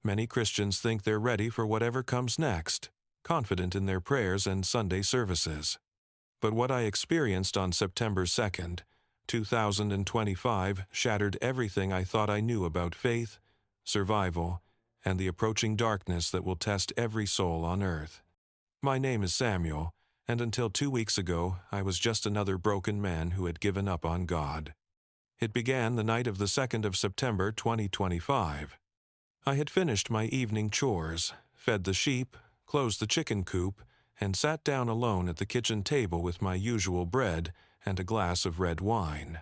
Many Christians think they're ready for whatever comes next, confident in their prayers and Sunday services. But what I experienced on September 2nd, 2025 shattered everything I thought I knew about faith, survival, and the approaching darkness that will test every soul on earth. My name is Samuel, and until 2 weeks ago, I was just another broken man who had given up on God. It began the night of the 2nd of September 2025. I had finished my evening chores, fed the sheep, closed the chicken coop, and sat down alone at the kitchen table with my usual bread and a glass of red wine.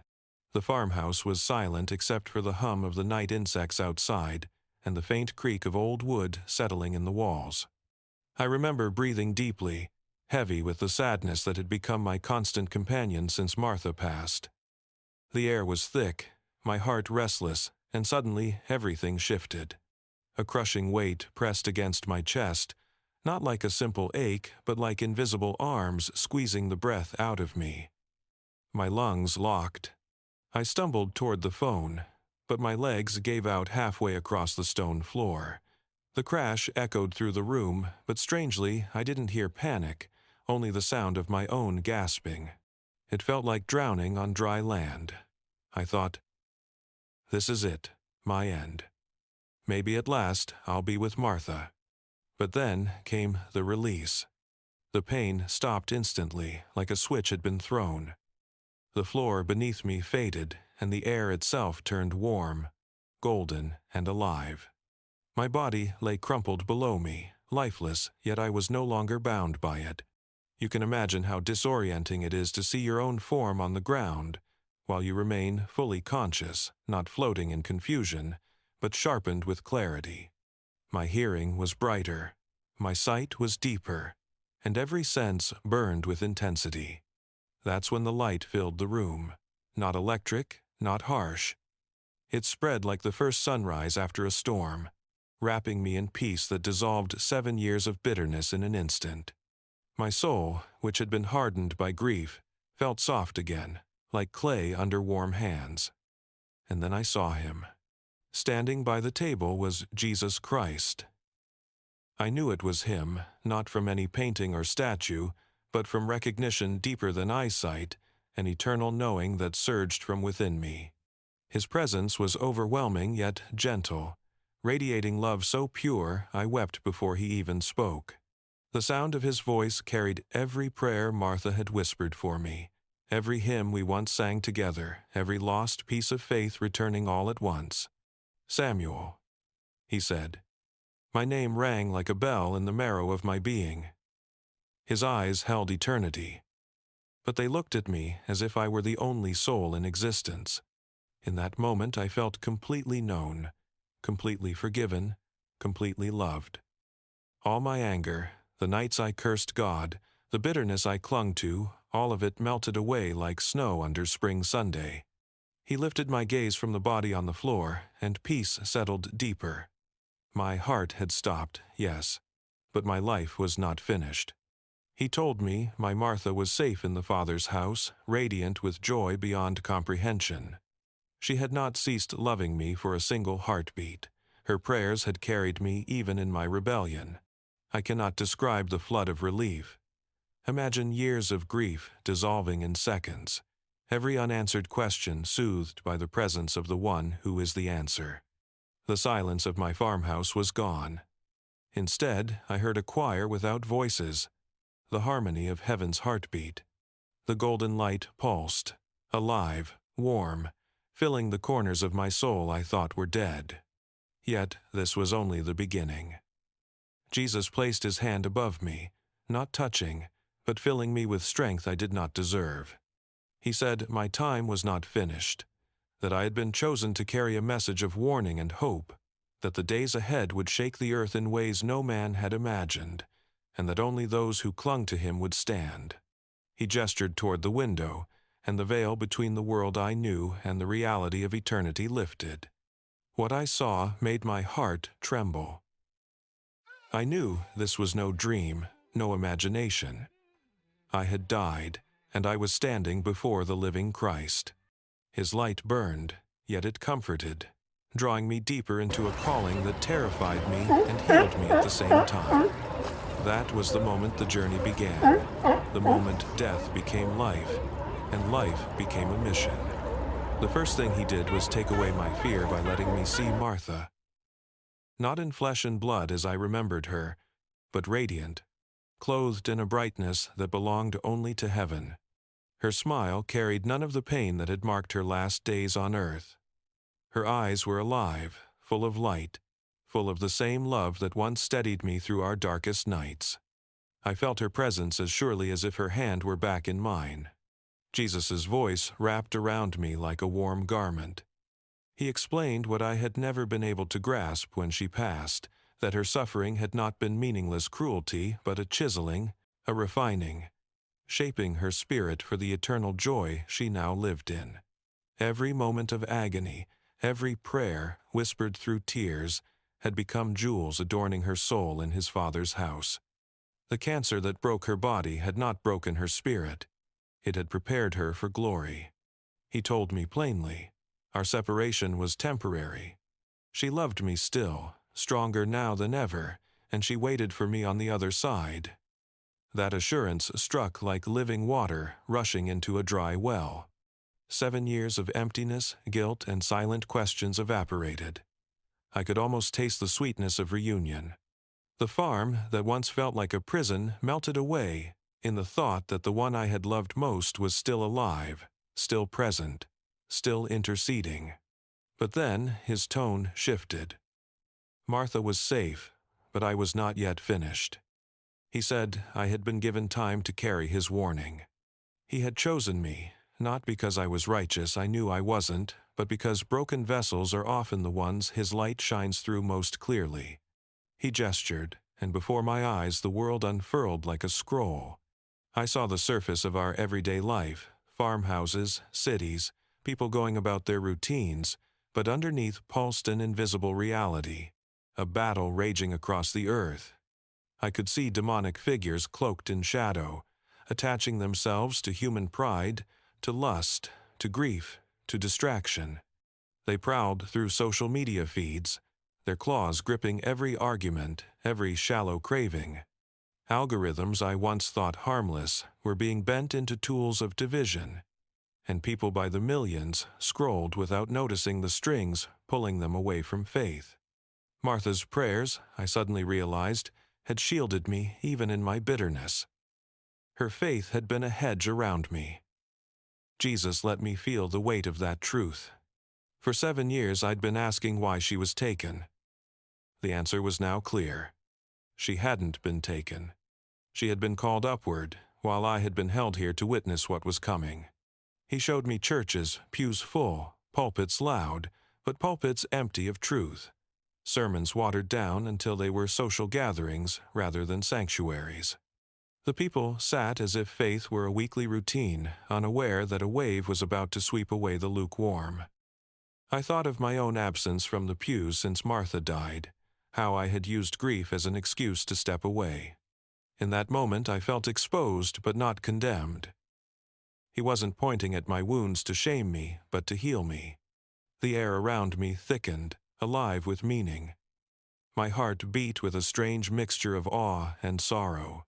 The farmhouse was silent except for the hum of the night insects outside and the faint creak of old wood settling in the walls. I remember breathing deeply, heavy with the sadness that had become my constant companion since Martha passed. The air was thick, my heart restless, and suddenly everything shifted. A crushing weight pressed against my chest, not like a simple ache, but like invisible arms squeezing the breath out of me. My lungs locked. I stumbled toward the phone, but my legs gave out halfway across the stone floor. The crash echoed through the room, but strangely, I didn't hear panic, only the sound of my own gasping. It felt like drowning on dry land. I thought, this is it, my end. Maybe at last I'll be with Martha. But then came the release. The pain stopped instantly, like a switch had been thrown. The floor beneath me faded, and the air itself turned warm, golden, and alive. My body lay crumpled below me, lifeless, yet I was no longer bound by it. You can imagine how disorienting it is to see your own form on the ground, while you remain fully conscious, not floating in confusion, but sharpened with clarity. My hearing was brighter, my sight was deeper, and every sense burned with intensity. That's when the light filled the room, not electric, not harsh. It spread like the first sunrise after a storm, wrapping me in peace that dissolved 7 years of bitterness in an instant. My soul, which had been hardened by grief, felt soft again, like clay under warm hands. And then I saw him. Standing by the table was Jesus Christ. I knew it was him, not from any painting or statue, but from recognition deeper than eyesight, an eternal knowing that surged from within me. His presence was overwhelming yet gentle, radiating love so pure I wept before he even spoke. The sound of his voice carried every prayer Martha had whispered for me, every hymn we once sang together, every lost piece of faith returning all at once. Samuel, he said. My name rang like a bell in the marrow of my being. His eyes held eternity, but they looked at me as if I were the only soul in existence. In that moment I felt completely known, completely forgiven, completely loved. All my anger, the nights I cursed God, the bitterness I clung to, all of it melted away like snow under spring Sunday. He lifted my gaze from the body on the floor, and peace settled deeper. My heart had stopped, yes, but my life was not finished. He told me my Martha was safe in the Father's house, radiant with joy beyond comprehension. She had not ceased loving me for a single heartbeat. Her prayers had carried me even in my rebellion. I cannot describe the flood of relief. Imagine years of grief dissolving in seconds, every unanswered question soothed by the presence of the one who is the answer. The silence of my farmhouse was gone. Instead, I heard a choir without voices, the harmony of heaven's heartbeat. The golden light pulsed, alive, warm, filling the corners of my soul I thought were dead. Yet this was only the beginning. Jesus placed his hand above me, not touching, but filling me with strength I did not deserve. He said my time was not finished, that I had been chosen to carry a message of warning and hope, that the days ahead would shake the earth in ways no man had imagined, and that only those who clung to him would stand. He gestured toward the window, and the veil between the world I knew and the reality of eternity lifted. What I saw made my heart tremble. I knew this was no dream, no imagination. I had died, and I was standing before the living Christ. His light burned, yet it comforted, drawing me deeper into a calling that terrified me and healed me at the same time. That was the moment the journey began, the moment death became life, and life became a mission. The first thing he did was take away my fear by letting me see Martha. Not in flesh and blood as I remembered her, but radiant, clothed in a brightness that belonged only to heaven. Her smile carried none of the pain that had marked her last days on earth. Her eyes were alive, full of light, full of the same love that once steadied me through our darkest nights. I felt her presence as surely as if her hand were back in mine. Jesus' voice wrapped around me like a warm garment. He explained what I had never been able to grasp when she passed, that her suffering had not been meaningless cruelty, but a chiseling, a refining, shaping her spirit for the eternal joy she now lived in. Every moment of agony, every prayer, whispered through tears, had become jewels adorning her soul in his Father's house. The cancer that broke her body had not broken her spirit. It had prepared her for glory. He told me plainly, our separation was temporary. She loved me still, stronger now than ever, and she waited for me on the other side. That assurance struck like living water rushing into a dry well. 7 years of emptiness, guilt, and silent questions evaporated. I could almost taste the sweetness of reunion. The farm that once felt like a prison melted away in the thought that the one I had loved most was still alive, still present, still interceding. But then his tone shifted. Martha was safe, but I was not yet finished. He said I had been given time to carry his warning. He had chosen me, not because I was righteous, I knew I wasn't, but because broken vessels are often the ones his light shines through most clearly. He gestured, and before my eyes the world unfurled like a scroll. I saw the surface of our everyday life, farmhouses, cities, people going about their routines, but underneath pulsed an invisible reality, a battle raging across the earth. I could see demonic figures cloaked in shadow, attaching themselves to human pride, to lust, to grief, to distraction. They prowled through social media feeds, their claws gripping every argument, every shallow craving. Algorithms I once thought harmless were being bent into tools of division, and people by the millions scrolled without noticing the strings pulling them away from faith. Martha's prayers, I suddenly realized, had shielded me even in my bitterness. Her faith had been a hedge around me. Jesus let me feel the weight of that truth. For 7 years I'd been asking why she was taken. The answer was now clear. She hadn't been taken. She had been called upward, while I had been held here to witness what was coming. He showed me churches, pews full, pulpits loud, but pulpits empty of truth. Sermons watered down until they were social gatherings rather than sanctuaries. The people sat as if faith were a weekly routine, unaware that a wave was about to sweep away the lukewarm. I thought of my own absence from the pews since Martha died, how I had used grief as an excuse to step away. In that moment I felt exposed but not condemned. He wasn't pointing at my wounds to shame me, but to heal me. The air around me thickened, alive with meaning. My heart beat with a strange mixture of awe and sorrow.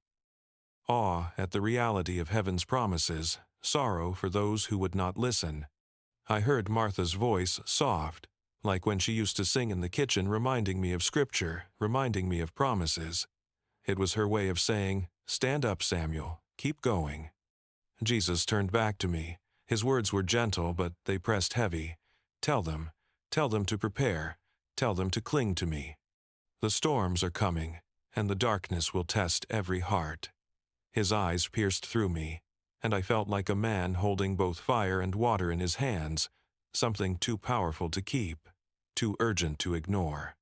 Awe at the reality of heaven's promises, sorrow for those who would not listen. I heard Martha's voice soft, like when she used to sing in the kitchen, reminding me of Scripture, reminding me of promises. It was her way of saying, "Stand up, Samuel, keep going." Jesus turned back to me. His words were gentle, but they pressed heavy. Tell them to prepare, tell them to cling to me. The storms are coming, and the darkness will test every heart. His eyes pierced through me, and I felt like a man holding both fire and water in his hands, something too powerful to keep, too urgent to ignore.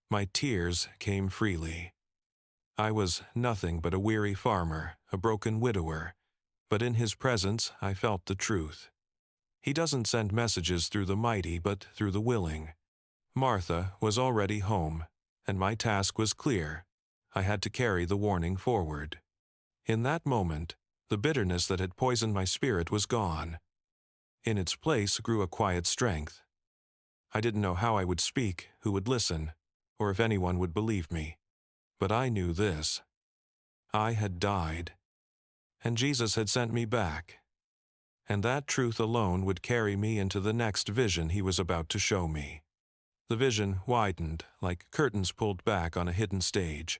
My tears came freely. I was nothing but a weary farmer, a broken widower, but in his presence I felt the truth. He doesn't send messages through the mighty, but through the willing. Martha was already home, and my task was clear. I had to carry the warning forward. In that moment, the bitterness that had poisoned my spirit was gone. In its place grew a quiet strength. I didn't know how I would speak, who would listen, or if anyone would believe me. But I knew this. I had died, and Jesus had sent me back. And that truth alone would carry me into the next vision he was about to show me. The vision widened, like curtains pulled back on a hidden stage.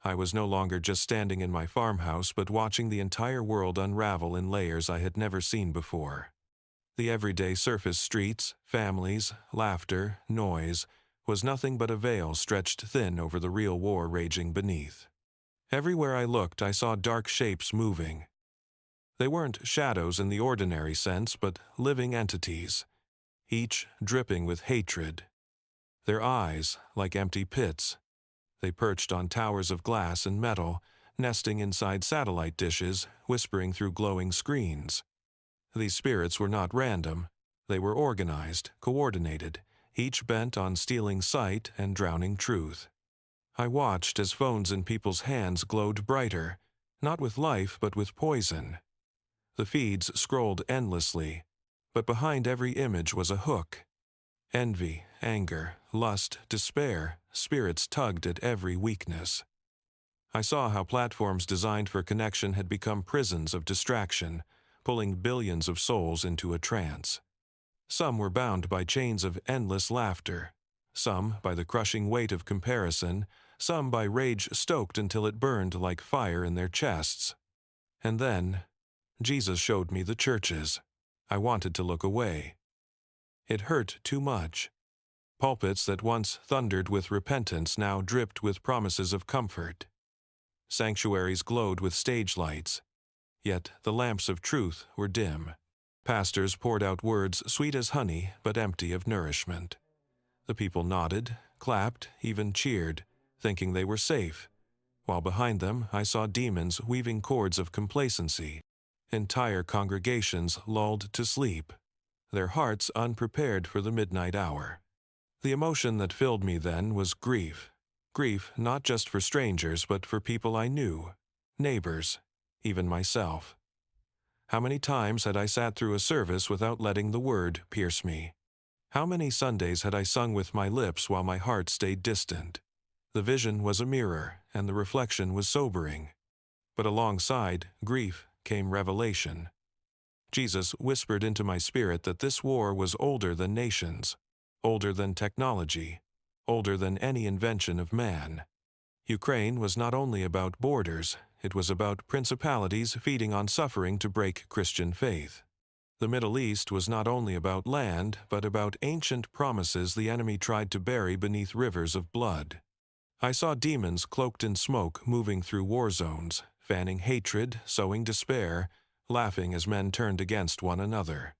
I was no longer just standing in my farmhouse, but watching the entire world unravel in layers I had never seen before. The everyday surface streets, families, laughter, noise, was nothing but a veil stretched thin over the real war raging beneath. Everywhere I looked, I saw dark shapes moving. They weren't shadows in the ordinary sense, but living entities, each dripping with hatred. Their eyes, like empty pits. They perched on towers of glass and metal, nesting inside satellite dishes, whispering through glowing screens. These spirits were not random. They were organized, coordinated, each bent on stealing sight and drowning truth. I watched as phones in people's hands glowed brighter, not with life but with poison. The feeds scrolled endlessly, but behind every image was a hook. Envy, anger, lust, despair, spirits tugged at every weakness. I saw how platforms designed for connection had become prisons of distraction, pulling billions of souls into a trance. Some were bound by chains of endless laughter, some by the crushing weight of comparison, some by rage stoked until it burned like fire in their chests. And then, Jesus showed me the churches. I wanted to look away. It hurt too much. Pulpits that once thundered with repentance now dripped with promises of comfort. Sanctuaries glowed with stage lights, yet the lamps of truth were dim. Pastors poured out words sweet as honey but empty of nourishment. The people nodded, clapped, even cheered, thinking they were safe, while behind them I saw demons weaving cords of complacency, entire congregations lulled to sleep, their hearts unprepared for the midnight hour. The emotion that filled me then was grief. Grief not just for strangers, but for people I knew, neighbors, even myself. How many times had I sat through a service without letting the word pierce me? How many Sundays had I sung with my lips while my heart stayed distant? The vision was a mirror, and the reflection was sobering. But alongside grief came revelation. Jesus whispered into my spirit that this war was older than nations, older than technology, older than any invention of man. Ukraine was not only about borders, it was about principalities feeding on suffering to break Christian faith. The Middle East was not only about land, but about ancient promises the enemy tried to bury beneath rivers of blood. I saw demons cloaked in smoke moving through war zones, fanning hatred, sowing despair, laughing as men turned against one another.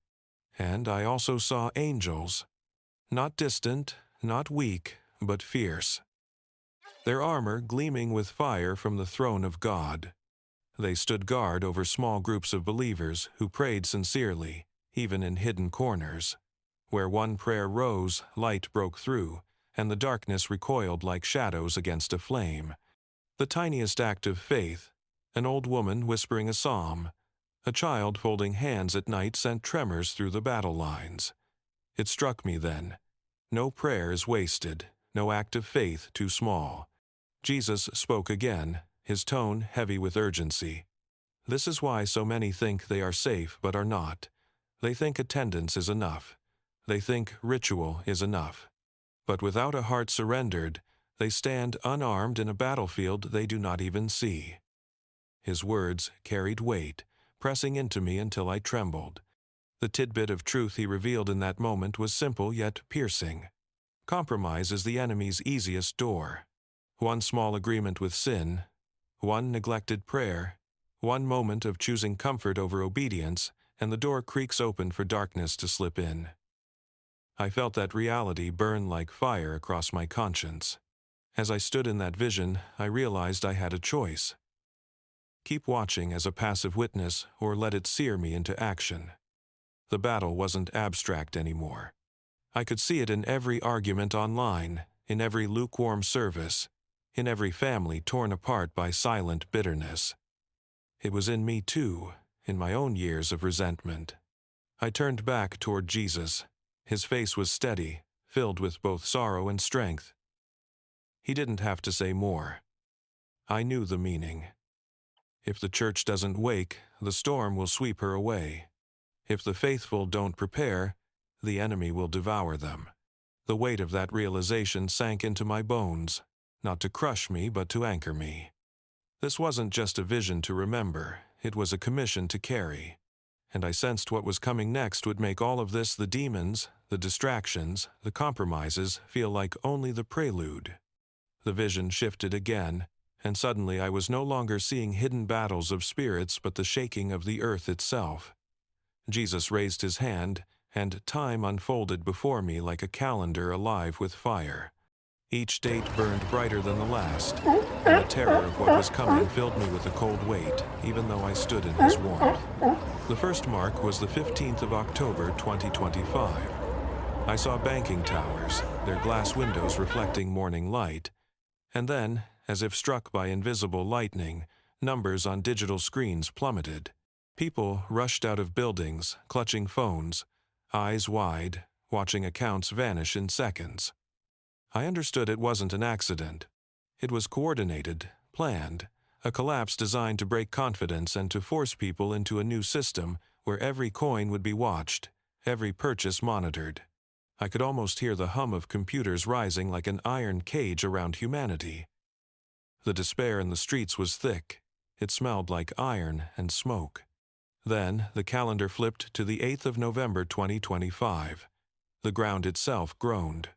And I also saw angels, not distant, not weak, but fierce. Their armor gleaming with fire from the throne of God. They stood guard over small groups of believers who prayed sincerely, even in hidden corners. Where one prayer rose, light broke through, and the darkness recoiled like shadows against a flame. The tiniest act of faith, an old woman whispering a psalm, a child folding hands at night sent tremors through the battle lines. It struck me then. No prayer is wasted, no act of faith too small. Jesus spoke again, his tone heavy with urgency. This is why so many think they are safe but are not. They think attendance is enough. They think ritual is enough. But without a heart surrendered, they stand unarmed in a battlefield they do not even see. His words carried weight, pressing into me until I trembled. The tidbit of truth he revealed in that moment was simple yet piercing. Compromise is the enemy's easiest door. One small agreement with sin, one neglected prayer, one moment of choosing comfort over obedience, and the door creaks open for darkness to slip in. I felt that reality burn like fire across my conscience. As I stood in that vision, I realized I had a choice. Keep watching as a passive witness, or let it sear me into action. The battle wasn't abstract anymore. I could see it in every argument online, in every lukewarm service, in every family torn apart by silent bitterness. It was in me too, in my own years of resentment. I turned back toward Jesus. His face was steady, filled with both sorrow and strength. He didn't have to say more. I knew the meaning. If the church doesn't wake, the storm will sweep her away. If the faithful don't prepare, the enemy will devour them. The weight of that realization sank into my bones, not to crush me but to anchor me. This wasn't just a vision to remember, it was a commission to carry. And I sensed what was coming next would make all of this, the demons, the distractions, the compromises, feel like only the prelude. The vision shifted again, and suddenly I was no longer seeing hidden battles of spirits but the shaking of the earth itself. Jesus raised his hand, and time unfolded before me like a calendar alive with fire. Each date burned brighter than the last, and the terror of what was coming filled me with a cold weight, even though I stood in his warmth. The first mark was the 15th of October, 2025. I saw banking towers, their glass windows reflecting morning light, and then, as if struck by invisible lightning, numbers on digital screens plummeted. People rushed out of buildings, clutching phones, eyes wide, watching accounts vanish in seconds. I understood it wasn't an accident. It was coordinated, planned, a collapse designed to break confidence and to force people into a new system where every coin would be watched, every purchase monitored. I could almost hear the hum of computers rising like an iron cage around humanity. The despair in the streets was thick. It smelled like iron and smoke. Then the calendar flipped to the 8th of November 2025. The ground itself groaned.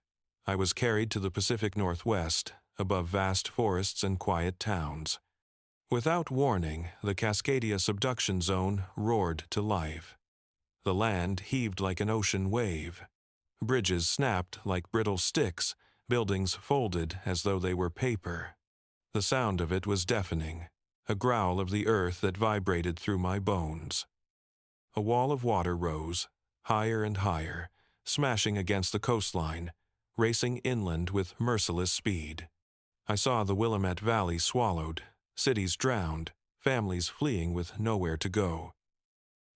I was carried to the Pacific Northwest, above vast forests and quiet towns. Without warning, the Cascadia subduction zone roared to life. The land heaved like an ocean wave. Bridges snapped like brittle sticks, buildings folded as though they were paper. The sound of it was deafening, a growl of the earth that vibrated through my bones. A wall of water rose, higher and higher, smashing against the coastline, racing inland with merciless speed. I saw the Willamette Valley swallowed, cities drowned, families fleeing with nowhere to go.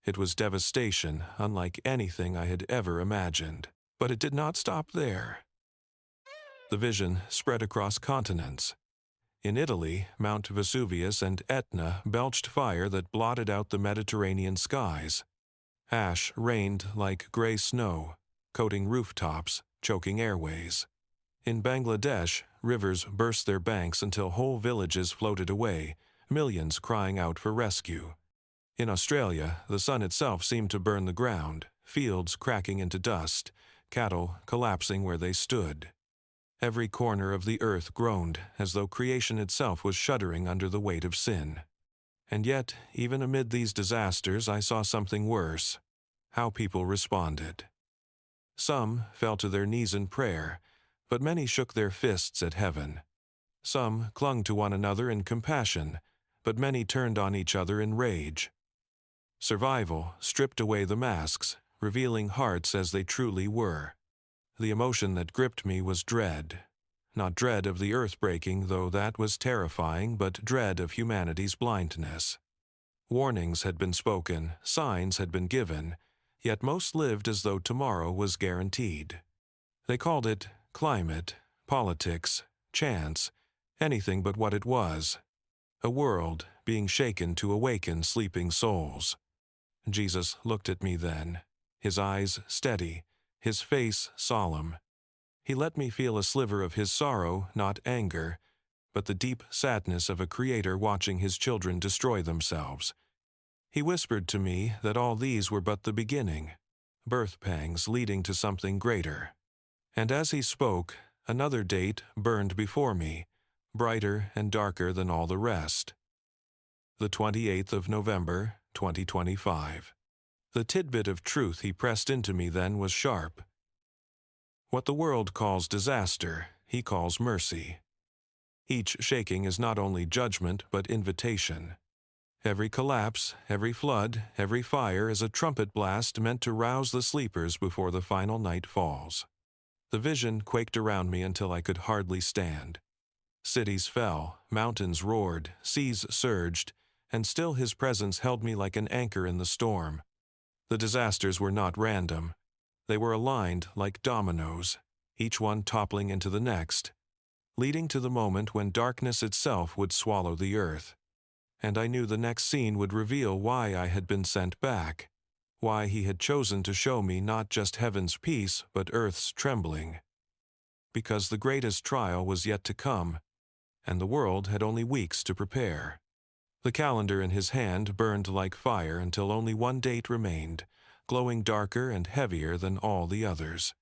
It was devastation unlike anything I had ever imagined. But it did not stop there. The vision spread across continents. In Italy, Mount Vesuvius and Etna belched fire that blotted out the Mediterranean skies. Ash rained like gray snow, coating rooftops, choking airways. In Bangladesh, rivers burst their banks until whole villages floated away, millions crying out for rescue. In Australia, the sun itself seemed to burn the ground, fields cracking into dust, cattle collapsing where they stood. Every corner of the earth groaned as though creation itself was shuddering under the weight of sin. And yet, even amid these disasters, I saw something worse: how people responded. Some fell to their knees in prayer, but many shook their fists at heaven. Some clung to one another in compassion, but many turned on each other in rage. Survival stripped away the masks, revealing hearts as they truly were. The emotion that gripped me was dread. Not dread of the earth breaking, though that was terrifying, but dread of humanity's blindness. Warnings had been spoken, signs had been given, yet most lived as though tomorrow was guaranteed. They called it climate, politics, chance, anything but what it was: a world being shaken to awaken sleeping souls. Jesus looked at me then, his eyes steady, his face solemn. He let me feel a sliver of his sorrow, not anger, but the deep sadness of a creator watching his children destroy themselves. He whispered to me that all these were but the beginning, birth pangs leading to something greater. And as he spoke, another date burned before me, brighter and darker than all the rest. The 28th of November, 2025. The tidbit of truth he pressed into me then was sharp. What the world calls disaster, he calls mercy. Each shaking is not only judgment but invitation. Every collapse, every flood, every fire is a trumpet blast meant to rouse the sleepers before the final night falls. The vision quaked around me until I could hardly stand. Cities fell, mountains roared, seas surged, and still his presence held me like an anchor in the storm. The disasters were not random. They were aligned like dominoes, each one toppling into the next, leading to the moment when darkness itself would swallow the earth. And I knew the next scene would reveal why I had been sent back, why he had chosen to show me not just heaven's peace but earth's trembling. Because the greatest trial was yet to come, and the world had only weeks to prepare. The calendar in his hand burned like fire until only one date remained, glowing darker and heavier than all the others.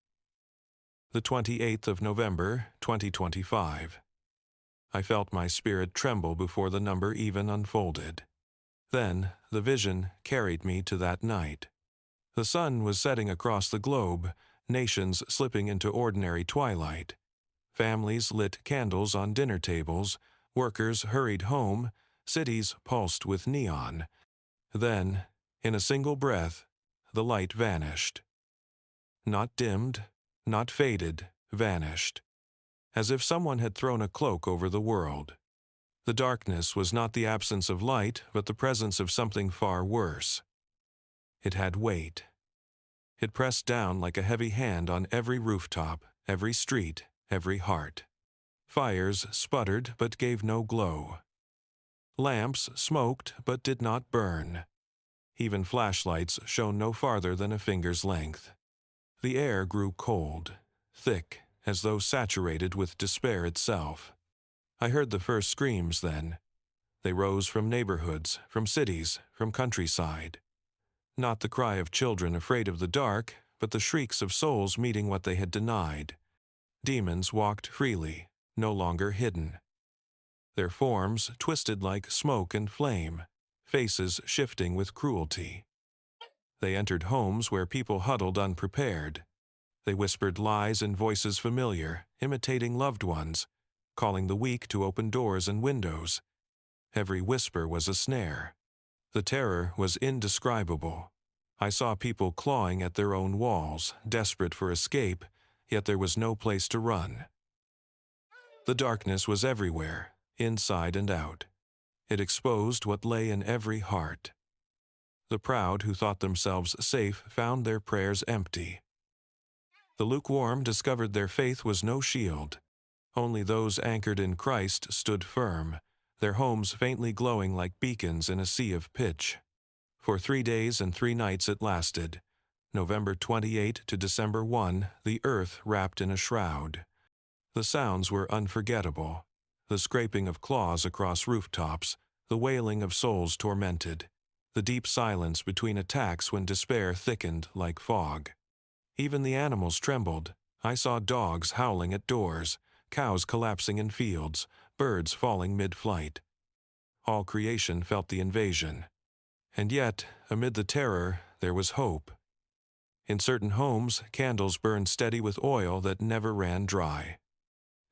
The 28th of November, 2025. I felt my spirit tremble before the number even unfolded. Then, the vision carried me to that night. The sun was setting across the globe, nations slipping into ordinary twilight. Families lit candles on dinner tables, workers hurried home, cities pulsed with neon. Then, in a single breath, the light vanished. Not dimmed, not faded, vanished. As if someone had thrown a cloak over the world. The darkness was not the absence of light, but the presence of something far worse. It had weight. It pressed down like a heavy hand on every rooftop, every street, every heart. Fires sputtered but gave no glow. Lamps smoked but did not burn. Even flashlights shone no farther than a finger's length. The air grew cold, thick, as though saturated with despair itself. I heard the first screams then. They rose from neighborhoods, from cities, from countryside. Not the cry of children afraid of the dark, but the shrieks of souls meeting what they had denied. Demons walked freely, no longer hidden. Their forms twisted like smoke and flame, faces shifting with cruelty. They entered homes where people huddled unprepared. They whispered lies in voices familiar, imitating loved ones, calling the weak to open doors and windows. Every whisper was a snare. The terror was indescribable. I saw people clawing at their own walls, desperate for escape, yet there was no place to run. The darkness was everywhere, inside and out. It exposed what lay in every heart. The proud who thought themselves safe found their prayers empty. The lukewarm discovered their faith was no shield. Only those anchored in Christ stood firm, their homes faintly glowing like beacons in a sea of pitch. For 3 days and 3 nights it lasted. November 28 to December 1, the earth wrapped in a shroud. The sounds were unforgettable. The scraping of claws across rooftops, the wailing of souls tormented, the deep silence between attacks when despair thickened like fog. Even the animals trembled. I saw dogs howling at doors, cows collapsing in fields, birds falling mid-flight. All creation felt the invasion. And yet, amid the terror, there was hope. In certain homes, candles burned steady with oil that never ran dry.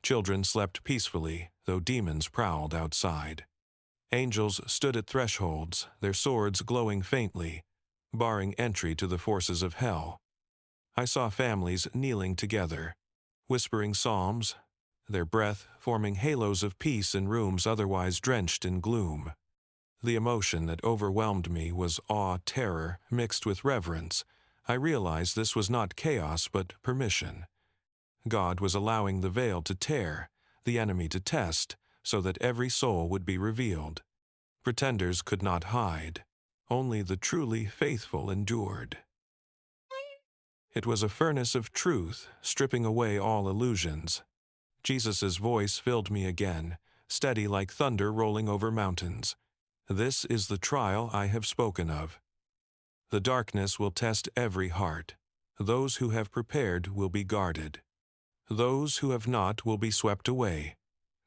Children slept peacefully, though demons prowled outside. Angels stood at thresholds, their swords glowing faintly, barring entry to the forces of hell. I saw families kneeling together, whispering psalms, their breath forming halos of peace in rooms otherwise drenched in gloom. The emotion that overwhelmed me was awe-terror mixed with reverence. I realized this was not chaos but permission. God was allowing the veil to tear, the enemy to test, so that every soul would be revealed. Pretenders could not hide. Only the truly faithful endured. It was a furnace of truth, stripping away all illusions. Jesus' voice filled me again, steady like thunder rolling over mountains. This is the trial I have spoken of. The darkness will test every heart. Those who have prepared will be guarded. Those who have not will be swept away.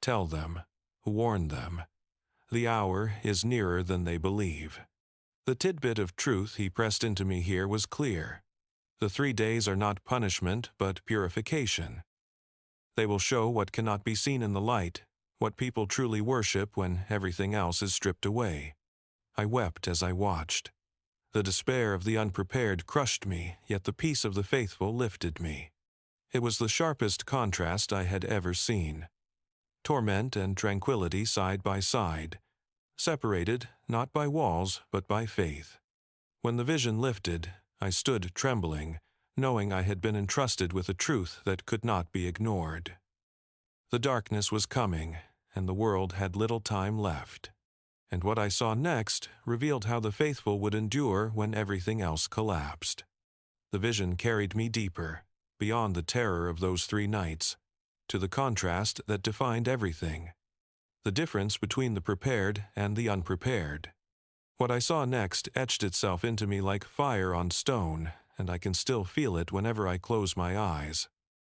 Tell them, warn them. The hour is nearer than they believe. The tidbit of truth he pressed into me here was clear. The 3 days are not punishment, but purification. They will show what cannot be seen in the light, what people truly worship when everything else is stripped away. I wept as I watched. The despair of the unprepared crushed me, yet the peace of the faithful lifted me. It was the sharpest contrast I had ever seen. Torment and tranquility side by side, separated not by walls but by faith. When the vision lifted, I stood trembling, knowing I had been entrusted with a truth that could not be ignored. The darkness was coming, and the world had little time left. And what I saw next revealed how the faithful would endure when everything else collapsed. The vision carried me deeper, beyond the terror of those 3 nights, to the contrast that defined everything, the difference between the prepared and the unprepared. What I saw next etched itself into me like fire on stone, and I can still feel it whenever I close my eyes.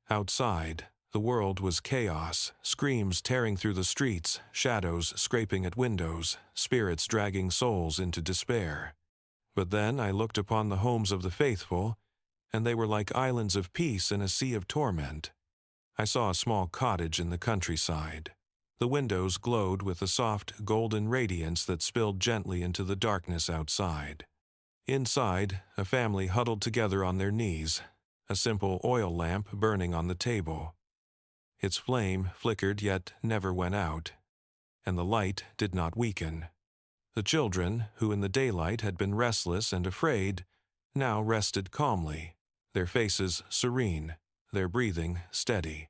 Outside, the world was chaos, screams tearing through the streets, shadows scraping at windows, spirits dragging souls into despair. But then I looked upon the homes of the faithful, and they were like islands of peace in a sea of torment. I saw a small cottage in the countryside. The windows glowed with a soft, golden radiance that spilled gently into the darkness outside. Inside, a family huddled together on their knees, a simple oil lamp burning on the table. Its flame flickered yet never went out, and the light did not weaken. The children, who in the daylight had been restless and afraid, now rested calmly, their faces serene, their breathing steady.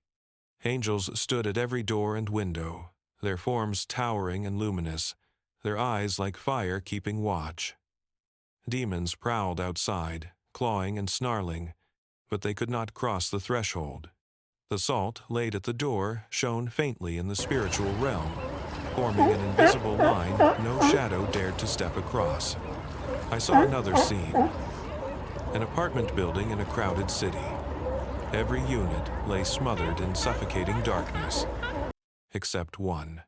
Angels stood at every door and window, their forms towering and luminous, their eyes like fire keeping watch. Demons prowled outside, clawing and snarling, but they could not cross the threshold. The salt laid at the door shone faintly in the spiritual realm, forming an invisible line no shadow dared to step across. I saw another scene. An apartment building in a crowded city. Every unit lay smothered in suffocating darkness, except one.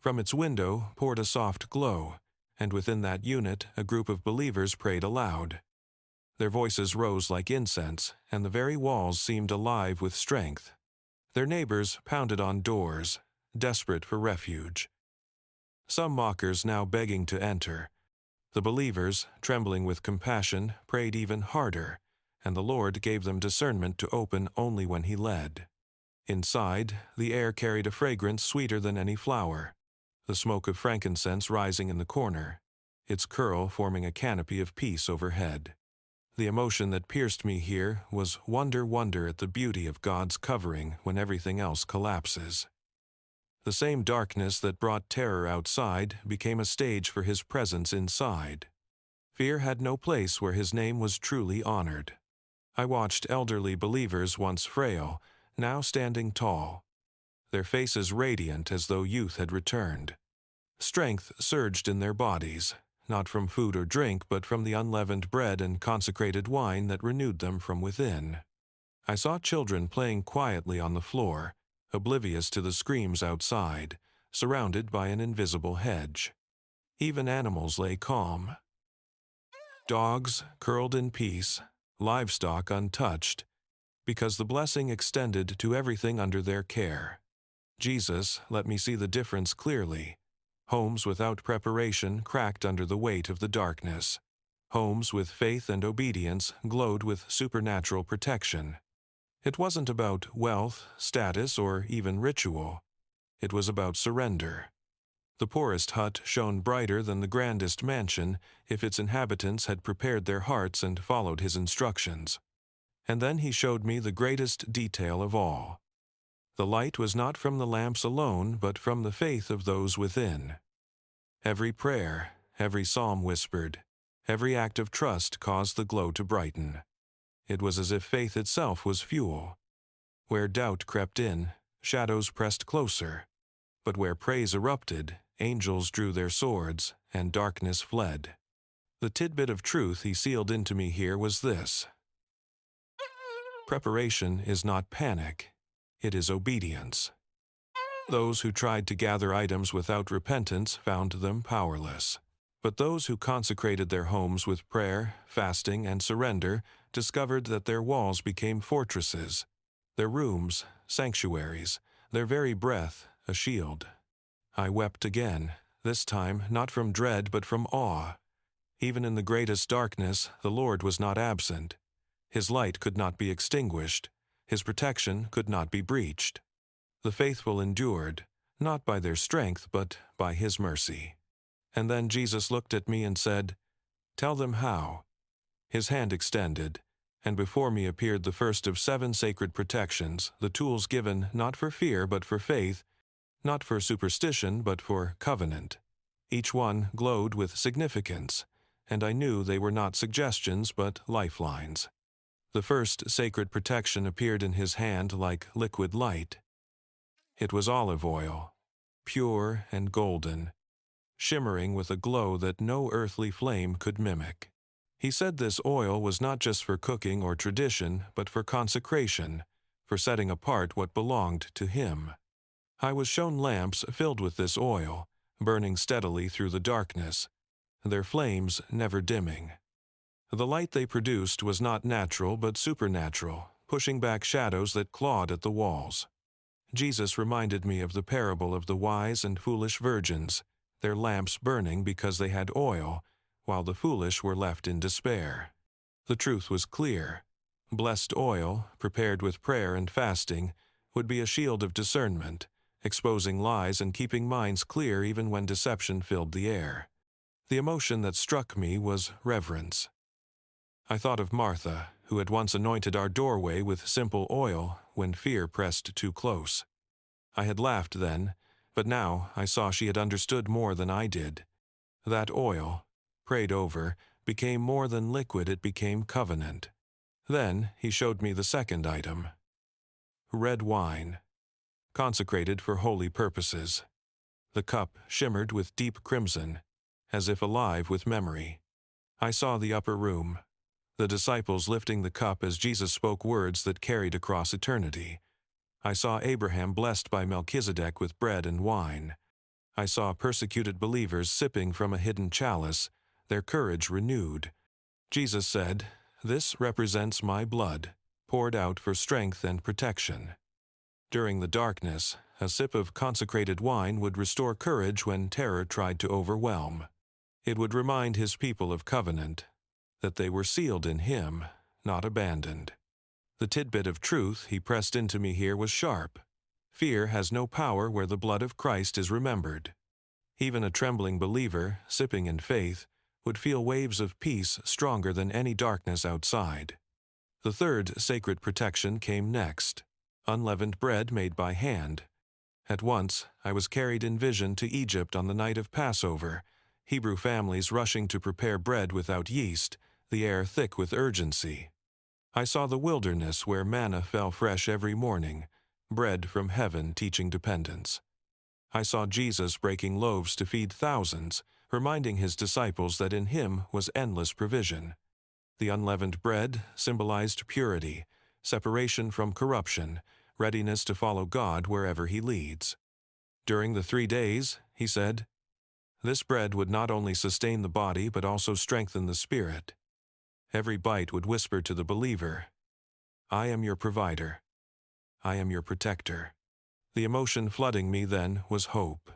From its window poured a soft glow, and within that unit a group of believers prayed aloud. Their voices rose like incense, and the very walls seemed alive with strength. Their neighbors pounded on doors, desperate for refuge. Some mockers now begging to enter. The believers, trembling with compassion, prayed even harder, and the Lord gave them discernment to open only when He led. Inside, the air carried a fragrance sweeter than any flower, the smoke of frankincense rising in the corner, its curl forming a canopy of peace overhead. The emotion that pierced me here was wonder at the beauty of God's covering when everything else collapses. The same darkness that brought terror outside became a stage for His presence inside. Fear had no place where His name was truly honored. I watched elderly believers once frail, now standing tall, their faces radiant as though youth had returned. Strength surged in their bodies, not from food or drink, but from the unleavened bread and consecrated wine that renewed them from within. I saw children playing quietly on the floor, oblivious to the screams outside, surrounded by an invisible hedge. Even animals lay calm. Dogs curled in peace, livestock untouched, because the blessing extended to everything under their care. Jesus let me see the difference clearly. Homes without preparation cracked under the weight of the darkness. Homes with faith and obedience glowed with supernatural protection. It wasn't about wealth, status, or even ritual. It was about surrender. The poorest hut shone brighter than the grandest mansion if its inhabitants had prepared their hearts and followed His instructions. And then He showed me the greatest detail of all. The light was not from the lamps alone, but from the faith of those within. Every prayer, every psalm whispered, every act of trust caused the glow to brighten. It was as if faith itself was fuel. Where doubt crept in, shadows pressed closer. But where praise erupted, angels drew their swords, and darkness fled. The tidbit of truth He sealed into me here was this: preparation is not panic. It is obedience. Those who tried to gather items without repentance found them powerless. But those who consecrated their homes with prayer, fasting, and surrender discovered that their walls became fortresses, their rooms sanctuaries, their very breath a shield. I wept again, this time not from dread but from awe. Even in the greatest darkness, the Lord was not absent. His light could not be extinguished. His protection could not be breached. The faithful endured, not by their strength, but by His mercy. And then Jesus looked at me and said, "Tell them how." His hand extended, And before me appeared the first of 7 sacred protections, the tools given not for fear but for faith, not for superstition but for covenant. Each one glowed with significance, and I knew they were not suggestions but lifelines. The first sacred protection appeared in his hand like liquid light. It was olive oil, pure and golden, shimmering with a glow that no earthly flame could mimic. He said this oil was not just for cooking or tradition, but for consecration, for setting apart what belonged to him. I was shown lamps filled with this oil, burning steadily through the darkness, their flames never dimming. The light they produced was not natural but supernatural, pushing back shadows that clawed at the walls. Jesus reminded me of the parable of the wise and foolish virgins, their lamps burning because they had oil, while the foolish were left in despair. The truth was clear. Blessed oil, prepared with prayer and fasting, would be a shield of discernment, exposing lies and keeping minds clear even when deception filled the air. The emotion that struck me was reverence. I thought of Martha, who had once anointed our doorway with simple oil when fear pressed too close. I had laughed then, but now I saw she had understood more than I did. That oil, prayed over, became more than liquid, it became covenant. Then he showed me the second item. Red wine, consecrated for holy purposes. The cup shimmered with deep crimson, as if alive with memory. I saw the upper room, the disciples lifting the cup as Jesus spoke words that carried across eternity. I saw Abraham blessed by Melchizedek with bread and wine. I saw persecuted believers sipping from a hidden chalice, their courage renewed. Jesus said, "This represents my blood, poured out for strength and protection." During the darkness, a sip of consecrated wine would restore courage when terror tried to overwhelm. It would remind his people of covenant, that they were sealed in him, not abandoned. The tidbit of truth he pressed into me here was sharp. Fear has no power where the blood of Christ is remembered. Even a trembling believer, sipping in faith, would feel waves of peace stronger than any darkness outside. The third sacred protection came next, unleavened bread made by hand. At once, I was carried in vision to Egypt on the night of Passover, Hebrew families rushing to prepare bread without yeast, the air thick with urgency. I saw the wilderness where manna fell fresh every morning, bread from heaven teaching dependence. I saw Jesus breaking loaves to feed thousands, reminding his disciples that in him was endless provision. The unleavened bread symbolized purity, separation from corruption, readiness to follow God wherever he leads. During the 3 days, he said, this bread would not only sustain the body but also strengthen the spirit. Every bite would whisper to the believer, I am your provider. I am your protector. The emotion flooding me then was hope.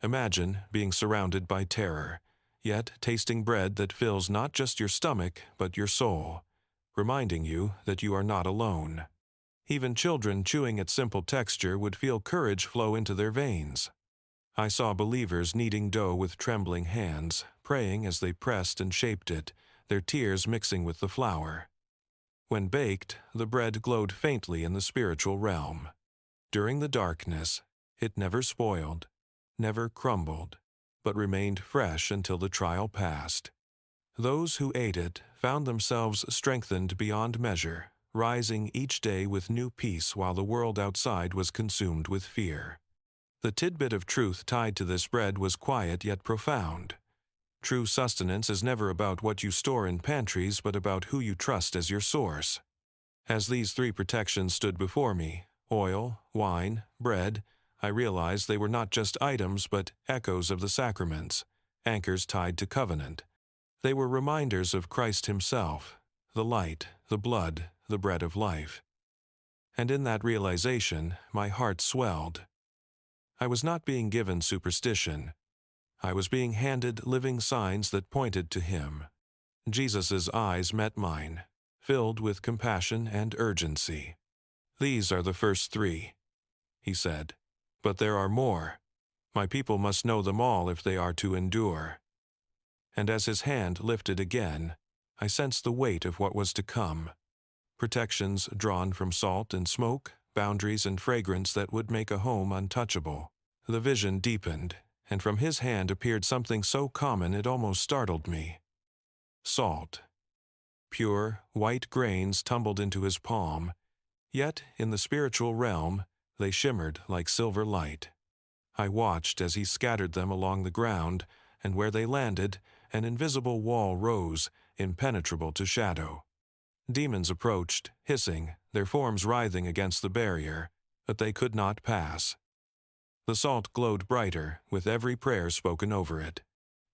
Imagine being surrounded by terror, yet tasting bread that fills not just your stomach but your soul, reminding you that you are not alone. Even children chewing its simple texture would feel courage flow into their veins. I saw believers kneading dough with trembling hands, praying as they pressed and shaped it, their tears mixing with the flour. When baked, the bread glowed faintly in the spiritual realm. During the darkness, it never spoiled, never crumbled, but remained fresh until the trial passed. Those who ate it found themselves strengthened beyond measure, rising each day with new peace while the world outside was consumed with fear. The tidbit of truth tied to this bread was quiet yet profound. True sustenance is never about what you store in pantries but about who you trust as your source. As these 3 protections stood before me, oil, wine, bread, I realized they were not just items but echoes of the sacraments, anchors tied to covenant. They were reminders of Christ himself, the light, the blood, the bread of life. And in that realization, my heart swelled. I was not being given superstition. I was being handed living signs that pointed to him. Jesus' eyes met mine, filled with compassion and urgency. These are the first 3, he said. But there are more. My people must know them all if they are to endure. And as his hand lifted again, I sensed the weight of what was to come. protections drawn from salt and smoke, boundaries and fragrance that would make a home untouchable. The vision deepened, and from his hand appeared something so common it almost startled me. Salt. Pure, white grains tumbled into his palm, yet in the spiritual realm they shimmered like silver light. I watched as he scattered them along the ground, and where they landed, an invisible wall rose, impenetrable to shadow. Demons approached, hissing, their forms writhing against the barrier, but they could not pass. The salt glowed brighter, with every prayer spoken over it.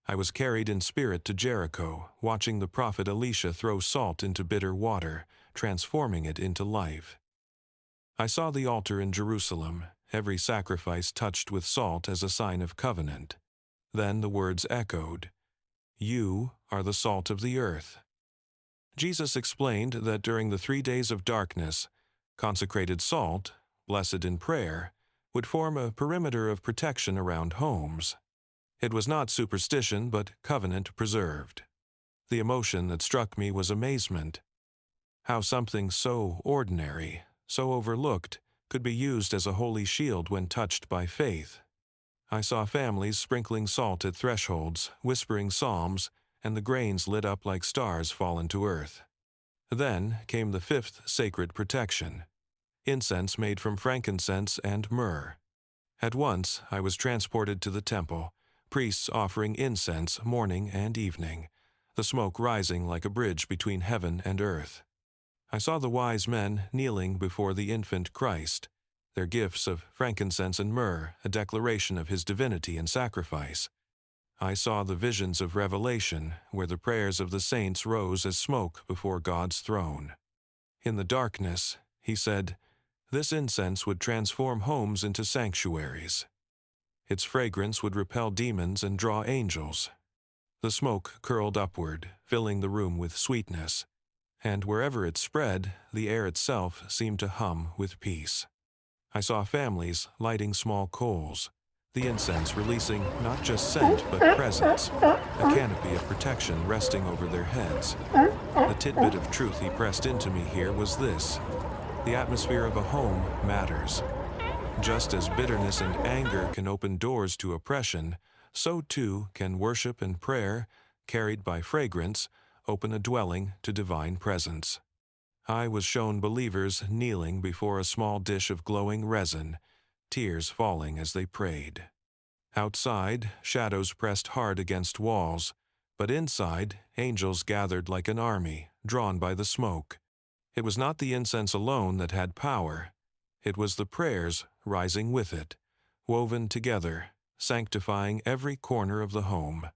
I was carried in spirit to Jericho, watching the prophet Elisha throw salt into bitter water, transforming it into life. I saw the altar in Jerusalem, every sacrifice touched with salt as a sign of covenant. Then the words echoed, "You are the salt of the earth." Jesus explained that during the 3 days of darkness, consecrated salt, blessed in prayer, would form a perimeter of protection around homes. It was not superstition, but covenant preserved. The emotion that struck me was amazement. How something so ordinary, so overlooked, could be used as a holy shield when touched by faith. I saw families sprinkling salt at thresholds, whispering psalms, and the grains lit up like stars fallen to earth. Then came the fifth sacred protection, incense made from frankincense and myrrh. At once I was transported to the temple, priests offering incense morning and evening, the smoke rising like a bridge between heaven and earth. I saw the wise men kneeling before the infant Christ, their gifts of frankincense and myrrh a declaration of his divinity and sacrifice. I saw the visions of Revelation, where the prayers of the saints rose as smoke before God's throne. In the darkness, he said, this incense would transform homes into sanctuaries. Its fragrance would repel demons and draw angels. The smoke curled upward, filling the room with sweetness, and wherever it spread, the air itself seemed to hum with peace. I saw families lighting small coals, the incense releasing not just scent but presence, a canopy of protection resting over their heads. The tidbit of truth he pressed into me here was this: the atmosphere of a home matters. Just as bitterness and anger can open doors to oppression, so too can worship and prayer, carried by fragrance, open a dwelling to divine presence. I was shown believers kneeling before a small dish of glowing resin, tears falling as they prayed. Outside, shadows pressed hard against walls, but inside, angels gathered like an army, drawn by the smoke. It was not the incense alone that had power. It was the prayers rising with it, woven together, sanctifying every corner of the home.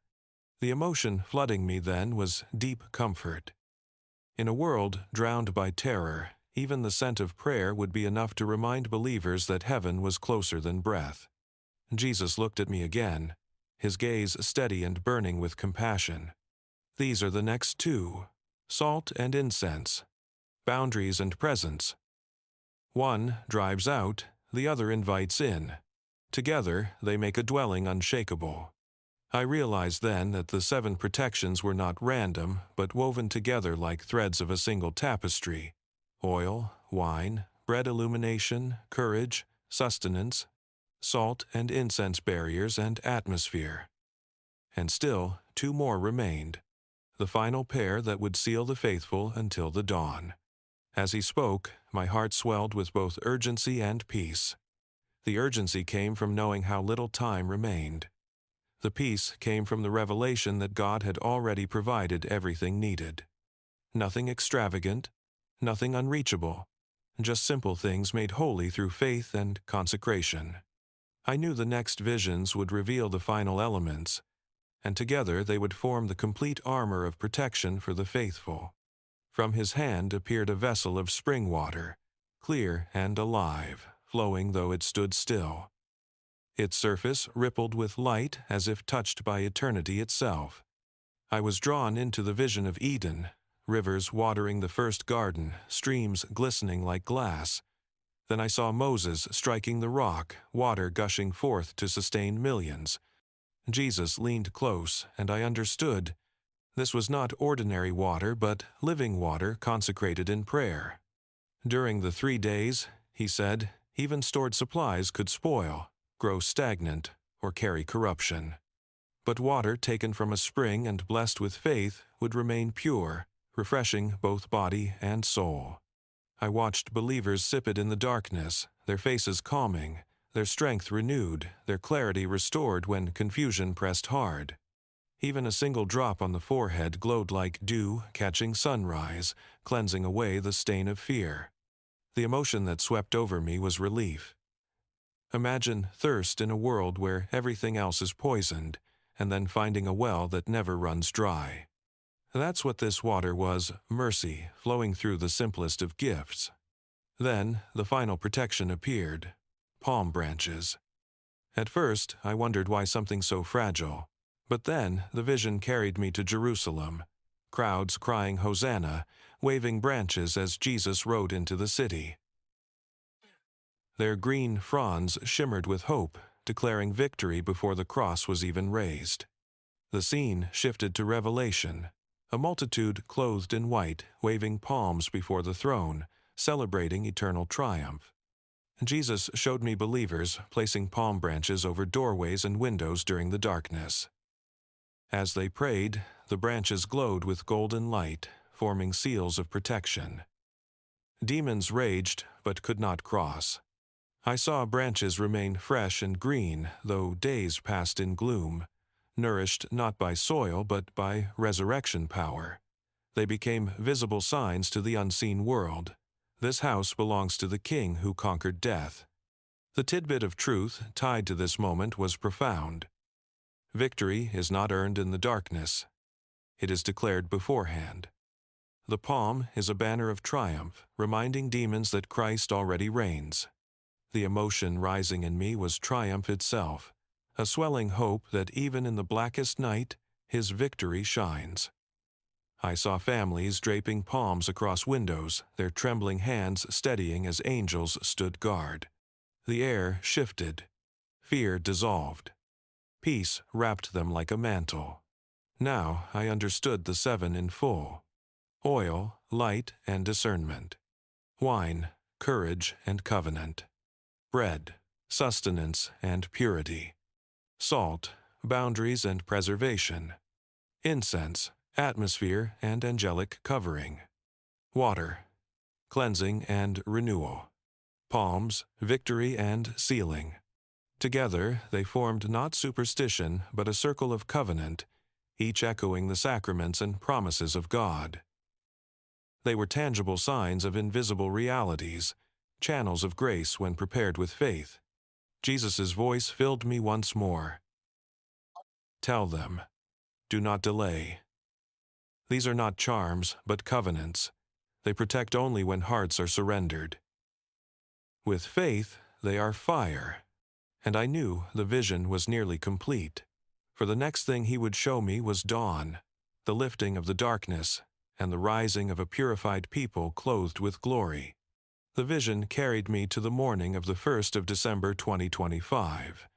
The emotion flooding me then was deep comfort. In a world drowned by terror, even the scent of prayer would be enough to remind believers that heaven was closer than breath. Jesus looked at me again, his gaze steady and burning with compassion. These are the next two: salt and incense, boundaries and presence. One drives out, the other invites in. Together, they make a dwelling unshakable. I realized then that the 7 protections were not random, but woven together like threads of a single tapestry: oil, wine, bread illumination, courage, sustenance, salt and incense barriers, and atmosphere. And still, 2 more remained, the final pair that would seal the faithful until the dawn. As he spoke, my heart swelled with both urgency and peace. The urgency came from knowing how little time remained. The peace came from the revelation that God had already provided everything needed. Nothing extravagant, nothing unreachable, just simple things made holy through faith and consecration. I knew the next visions would reveal the final elements, and together they would form the complete armor of protection for the faithful. From his hand appeared a vessel of spring water, clear and alive, flowing though it stood still. Its surface rippled with light as if touched by eternity itself. I was drawn into the vision of Eden, rivers watering the first garden, streams glistening like glass. Then I saw Moses striking the rock, water gushing forth to sustain millions. Jesus leaned close, and I understood. This was not ordinary water, but living water consecrated in prayer. During the 3 days, he said, even stored supplies could spoil, grow stagnant, or carry corruption. But water taken from a spring and blessed with faith would remain pure, refreshing both body and soul. I watched believers sip it in the darkness, their faces calming, their strength renewed, their clarity restored when confusion pressed hard. Even a single drop on the forehead glowed like dew catching sunrise, cleansing away the stain of fear. The emotion that swept over me was relief. Imagine thirst in a world where everything else is poisoned, and then finding a well that never runs dry. That's what this water was, mercy flowing through the simplest of gifts. Then the final protection appeared, palm branches. At first, I wondered why something so fragile. But then the vision carried me to Jerusalem, crowds crying Hosanna, waving branches as Jesus rode into the city. Their green fronds shimmered with hope, declaring victory before the cross was even raised. The scene shifted to Revelation, a multitude clothed in white, waving palms before the throne, celebrating eternal triumph. Jesus showed me believers placing palm branches over doorways and windows during the darkness. As they prayed, the branches glowed with golden light, forming seals of protection. Demons raged, but could not cross. I saw branches remain fresh and green, though days passed in gloom, nourished not by soil but by resurrection power. They became visible signs to the unseen world. This house belongs to the King who conquered death. The tidbit of truth tied to this moment was profound. Victory is not earned in the darkness. It is declared beforehand. The palm is a banner of triumph, reminding demons that Christ already reigns. The emotion rising in me was triumph itself, a swelling hope that even in the blackest night, his victory shines. I saw families draping palms across windows, their trembling hands steadying as angels stood guard. The air shifted. Fear dissolved. Peace wrapped them like a mantle. Now I understood the 7 in full. Oil, light, and discernment. Wine, courage and covenant. Bread, sustenance and purity. Salt, boundaries and preservation. Incense, atmosphere and angelic covering. Water, cleansing and renewal. Palms, victory and sealing. Together, they formed not superstition, but a circle of covenant, each echoing the sacraments and promises of God. They were tangible signs of invisible realities, channels of grace when prepared with faith. Jesus' voice filled me once more. Tell them, do not delay. These are not charms, but covenants. They protect only when hearts are surrendered. With faith, they are fire. And I knew the vision was nearly complete, for the next thing he would show me was dawn, the lifting of the darkness, and the rising of a purified people clothed with glory. The vision carried me to the morning of the 1st of December 2025.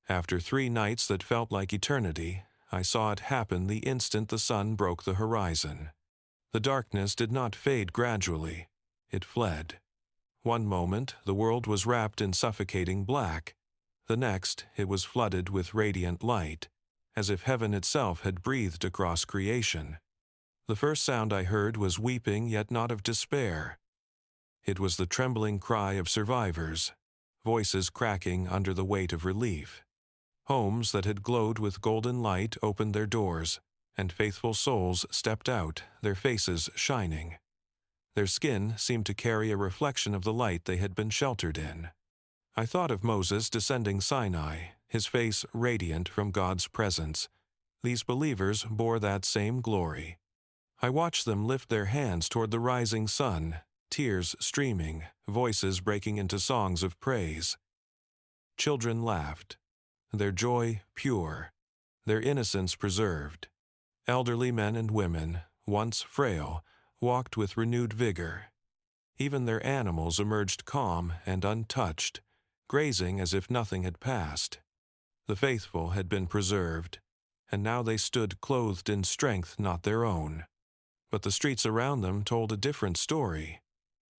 After 3 nights that felt like eternity, I saw it happen the instant the sun broke the horizon. The darkness did not fade gradually, it fled. One moment, the world was wrapped in suffocating black. The next, it was flooded with radiant light, as if heaven itself had breathed across creation. The first sound I heard was weeping, yet not of despair. It was the trembling cry of survivors, voices cracking under the weight of relief. Homes that had glowed with golden light opened their doors, and faithful souls stepped out, their faces shining. Their skin seemed to carry a reflection of the light they had been sheltered in. I thought of Moses descending Sinai, his face radiant from God's presence. These believers bore that same glory. I watched them lift their hands toward the rising sun, tears streaming, voices breaking into songs of praise. Children laughed, their joy pure, their innocence preserved. Elderly men and women, once frail, walked with renewed vigor. Even their animals emerged calm and untouched, grazing as if nothing had passed. The faithful had been preserved, and now they stood clothed in strength not their own. But the streets around them told a different story.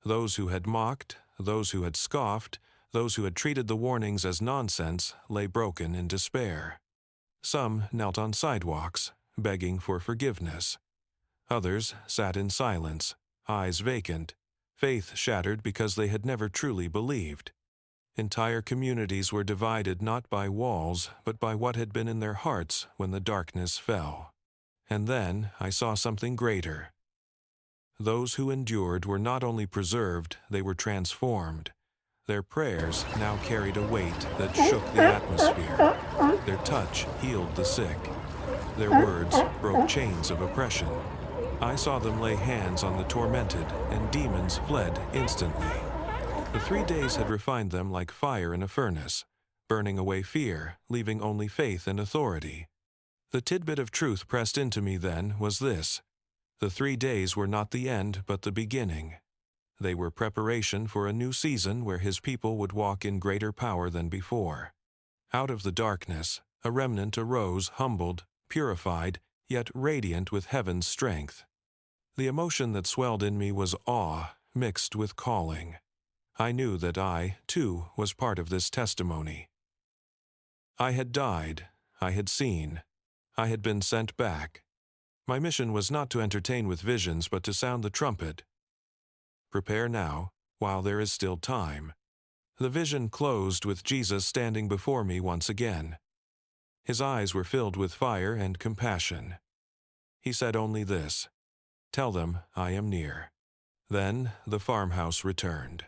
Those who had mocked, those who had scoffed, those who had treated the warnings as nonsense lay broken in despair. Some knelt on sidewalks, begging for forgiveness. Others sat in silence, eyes vacant, faith shattered because they had never truly believed. Entire communities were divided not by walls, but by what had been in their hearts when the darkness fell. And then I saw something greater. Those who endured were not only preserved, they were transformed. Their prayers now carried a weight that shook the atmosphere. Their touch healed the sick. Their words broke chains of oppression. I saw them lay hands on the tormented, and demons fled instantly. The 3 days had refined them like fire in a furnace, burning away fear, leaving only faith and authority. The tidbit of truth pressed into me then was this: the 3 days were not the end, but the beginning. They were preparation for a new season where his people would walk in greater power than before. Out of the darkness, a remnant arose, humbled, purified, yet radiant with heaven's strength. The emotion that swelled in me was awe mixed with calling. I knew that I, too, was part of this testimony. I had died, I had seen, I had been sent back. My mission was not to entertain with visions, but to sound the trumpet. Prepare now, while there is still time. The vision closed with Jesus standing before me once again. His eyes were filled with fire and compassion. He said only this: "Tell them I am near." Then the farmhouse returned.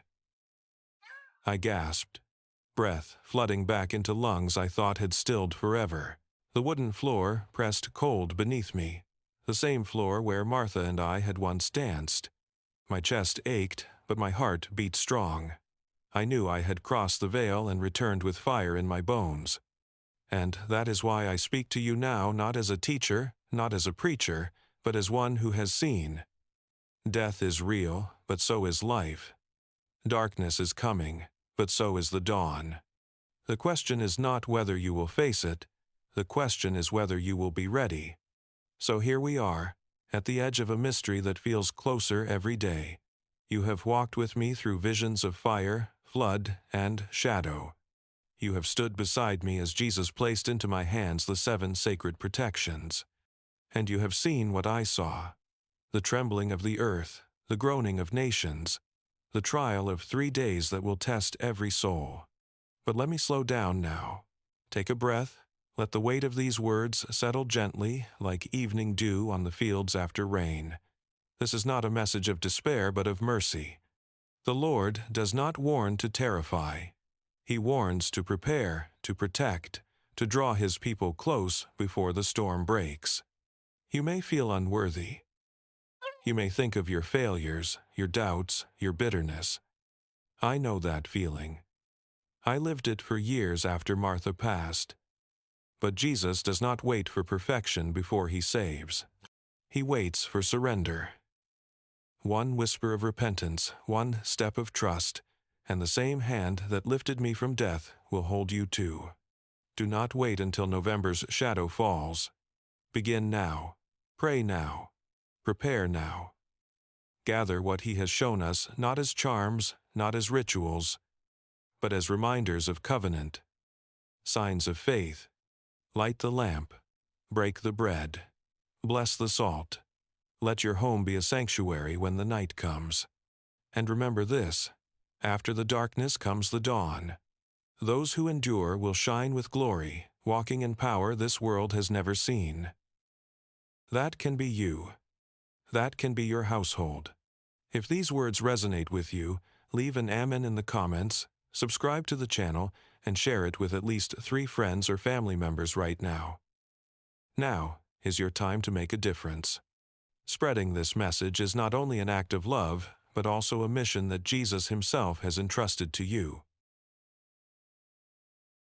I gasped, breath flooding back into lungs I thought had stilled forever. The wooden floor pressed cold beneath me, the same floor where Martha and I had once danced. My chest ached, but my heart beat strong. I knew I had crossed the veil and returned with fire in my bones. And that is why I speak to you now, not as a teacher, not as a preacher, but as one who has seen. Death is real, but so is life. Darkness is coming, but so is the dawn. The question is not whether you will face it. The question is whether you will be ready. So here we are, at the edge of a mystery that feels closer every day. You have walked with me through visions of fire, flood, and shadow. You have stood beside me as Jesus placed into my hands the 7 sacred protections. And you have seen what I saw: the trembling of the earth, the groaning of nations, the trial of 3 days that will test every soul. But let me slow down now. Take a breath. Let the weight of these words settle gently, like evening dew on the fields after rain. This is not a message of despair, but of mercy. The Lord does not warn to terrify. He warns to prepare, to protect, to draw his people close before the storm breaks. You may feel unworthy. You may think of your failures, your doubts, your bitterness. I know that feeling. I lived it for years after Martha passed. But Jesus does not wait for perfection before he saves. He waits for surrender. One whisper of repentance, one step of trust, and the same hand that lifted me from death will hold you too. Do not wait until November's shadow falls. Begin now. Pray now. Prepare now. Gather what he has shown us, not as charms, not as rituals, but as reminders of covenant, signs of faith. Light the lamp. Break the bread. Bless the salt. Let your home be a sanctuary when the night comes. And remember this: after the darkness comes the dawn. Those who endure will shine with glory, walking in power this world has never seen. That can be you. That can be your household. If these words resonate with you, leave an amen in the comments, subscribe to the channel, and share it with at least 3 friends or family members right now. Now is your time to make a difference. Spreading this message is not only an act of love, but also a mission that Jesus himself has entrusted to you.